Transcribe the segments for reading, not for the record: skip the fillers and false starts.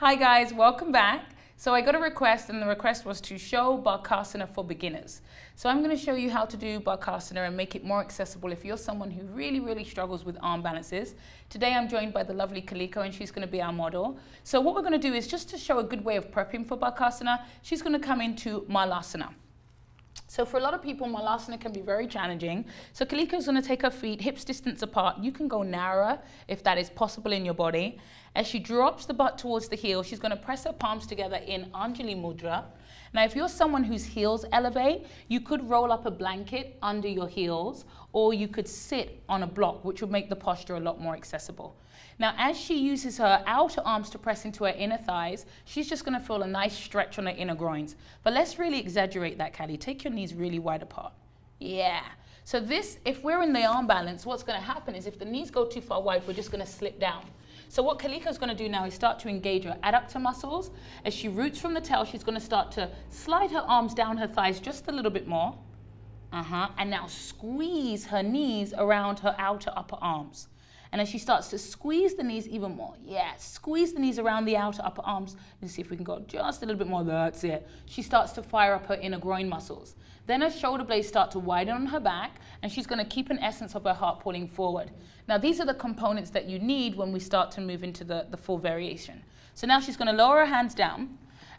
Hi guys, welcome back. So I got a request and the request was to show Bakasana for beginners. So I'm going to show you how to do Bakasana and make it more accessible if you're someone who really struggles with arm balances. Today I'm joined by the lovely Kaliko and she's going to be our model. So what we're going to do is just to show a good way of prepping for Bakasana, she's going to come into Malasana. So for a lot of people, Malasana can be very challenging. So Kaliko's going to take her feet hips distance apart. You can go narrower if that is possible in your body. As she drops the butt towards the heel, she's going to press her palms together in Anjali Mudra. Now, if you're someone whose heels elevate, you could roll up a blanket under your heels, or you could sit on a block, which would make the posture a lot more accessible. Now, as she uses her outer arms to press into her inner thighs, she's just going to feel a nice stretch on her inner groins. But let's really exaggerate that, Callie. Take your knees really wide apart. Yeah. So this, if we're in the arm balance, what's going to happen is if the knees go too far wide, we're just going to slip down. So what Kaliko's going to do now is start to engage her adductor muscles. As she roots from the tail, she's going to start to slide her arms down her thighs just a little bit more. And now squeeze her knees around her outer upper arms. And as she starts to squeeze the knees even more, squeeze the knees around the outer upper arms. Let's see if we can go just a little bit more. That's it. She starts to fire up her inner groin muscles. Then her shoulder blades start to widen on her back, and she's going to keep an essence of her heart pulling forward. Now, these are the components that you need when we start to move into the full variation. So now she's going to lower her hands down.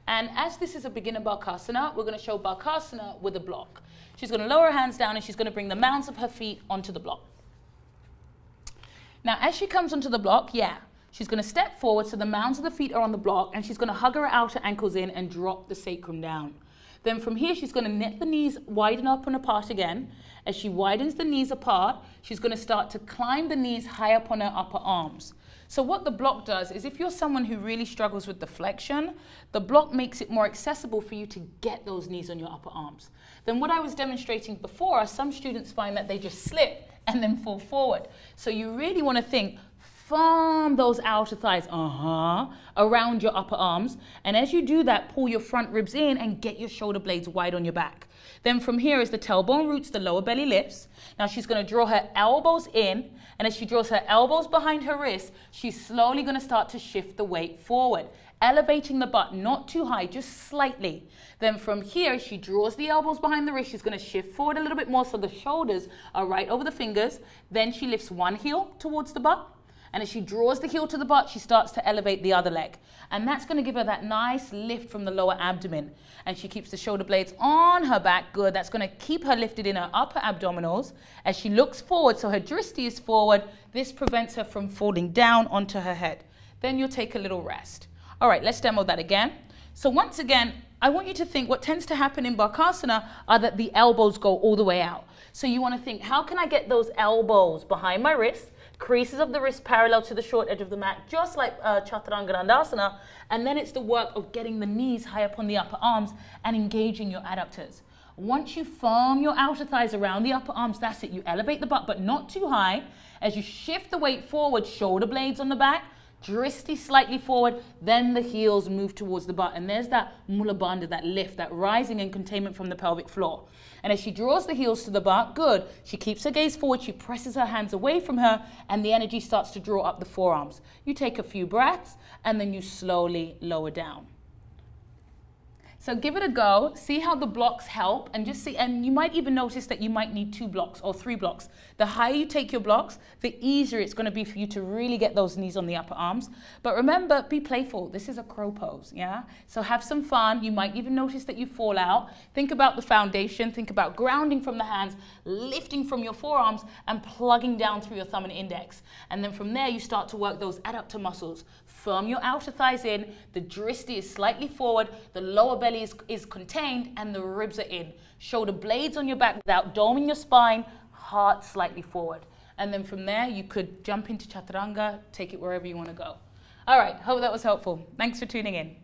And as this is a beginner Bakasana, we're going to show Bakasana with a block. She's going to lower her hands down, and she's going to bring the mounds of her feet onto the block. Now, as she comes onto the block, she's going to step forward so the mounds of the feet are on the block, and she's going to hug her outer ankles in and drop the sacrum down. Then from here, she's going to knit the knees widen up and apart again. As she widens the knees apart, she's going to start to climb the knees high up on her upper arms. So what the block does is if you're someone who really struggles with the flexion, the block makes it more accessible for you to get those knees on your upper arms. Then what I was demonstrating before, some students find that they just slip and then fall forward. So you really want to think, firm those outer thighs around your upper arms. And as you do that, pull your front ribs in and get your shoulder blades wide on your back. Then from here, as the tailbone roots, the lower belly lifts. Now she's going to draw her elbows in. And as she draws her elbows behind her wrists, she's slowly going to start to shift the weight forward, elevating the butt, not too high, just slightly. Then from here, she draws the elbows behind the wrist. She's going to shift forward a little bit more so the shoulders are right over the fingers. Then she lifts one heel towards the butt. And as she draws the heel to the butt, she starts to elevate the other leg. And that's going to give her that nice lift from the lower abdomen. And she keeps the shoulder blades on her back. Good. That's going to keep her lifted in her upper abdominals. As she looks forward, so her dristi is forward, this prevents her from falling down onto her head. Then you'll take a little rest. All right, let's demo that again. So once again, I want you to think what tends to happen in Bakasana are that the elbows go all the way out. So you want to think, how can I get those elbows behind my wrists? Creases of the wrist parallel to the short edge of the mat, just like Chaturanga Dandasana. And then it's the work of getting the knees high up on the upper arms and engaging your adductors. Once you firm your outer thighs around the upper arms, that's it. You elevate the butt, but not too high. As you shift the weight forward, shoulder blades on the back, dristi slightly forward, then the heels move towards the butt. And there's that mula bandha, that lift, that rising and containment from the pelvic floor. And as she draws the heels to the butt, good. She keeps her gaze forward, she presses her hands away from her, and the energy starts to draw up the forearms. You take a few breaths, and then you slowly lower down. So give it a go, see how the blocks help, and just see, and you might even notice that you might need 2 blocks or 3 blocks. The higher you take your blocks, the easier it's going to be for you to really get those knees on the upper arms. But remember, be playful. This is a crow pose, So have some fun. You might even notice that you fall out. Think about the foundation. Think about grounding from the hands, lifting from your forearms, and plugging down through your thumb and index. And then from there, you start to work those adductor muscles. Firm your outer thighs in, the dristi is slightly forward, the lower belly is contained, and the ribs are in. Shoulder blades on your back without doming your spine, heart slightly forward. And then from there, you could jump into Chaturanga, take it wherever you want to go. All right, hope that was helpful. Thanks for tuning in.